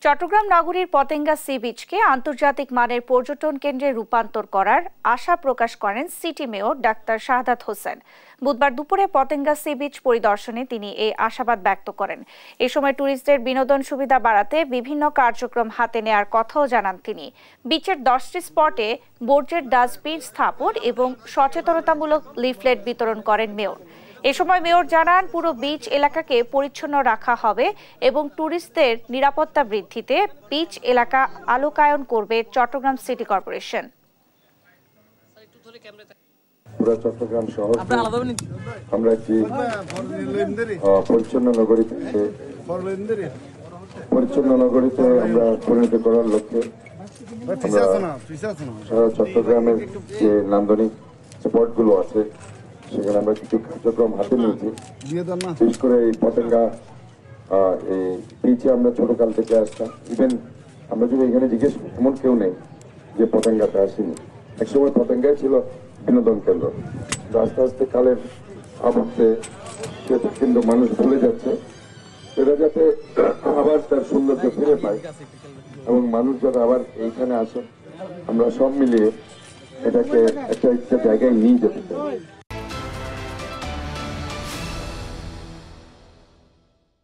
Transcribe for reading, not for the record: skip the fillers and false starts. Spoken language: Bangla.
চট্টগ্রাম নগরীর পতেঙ্গা সি বিচকে আন্তর্জাতিক মানের পর্যটন কেন্দ্রে রূপান্তর করার আশা প্রকাশ করেন city mayor doctor Shahadat Hossain. বুধবার দুপুরে পতেঙ্গা সি বিচ পরিদর্শনে তিনি এই আশাবাদ ব্যক্ত করেন। এ সময় ট্যুরিস্টদের বিনোদন সুবিধা বাড়াতে বিভিন্ন কার্যক্রম হাতে নেওয়ার কথাও জানান তিনি। বিচের 10টি স্পটে বর্জ্যের ডাস্টবিন স্থাপন এবং সচেতনতামূলক লিফলেট বিতরণ করেন মেয়র। এ সময় মেয়র জানান, পুরো বিচ এলাকাকে পরিচ্ছন্ন রাখা হবে এবং ট্যুরিস্টদের নিরাপত্তা বৃদ্ধিতে বিচ এলাকা আলোকায়ন করবে চট্টগ্রাম সিটি কর্পোরেশন। পুরো চট্টগ্রাম শহর আমরা একটি পরিচ্ছন্ন নগরীতে আমরা পরিণত করার লক্ষ্যে চট্টগ্রামের যে নান্দনিক স্পটগুলো আছে সেখানে আমরা কিছু কার্যক্রম হাতে নিয়েছি। বিশেষ করে এই পতেঙ্গা এই বিচে আমরা ছোটকাল থেকে আসতাম। ইভেন আমরা যদি এখানে জিজ্ঞেস এমন কেউ নেই যে পতেঙ্গাতে আসেনি। একসময় পতেঙ্গায় ছিল বিনোদন কেন্দ্র, আস্তে আস্তে কালের আবর্তে সেটা কিন্তু মানুষ ভুলে যাচ্ছে। সেটা যাতে আবার তার সৌন্দর্য ফিরে পায় এবং মানুষ যাতে আবার এইখানে আসে, আমরা সব মিলিয়ে এটাকে একটা জায়গায় নিয়ে যেতে চাই।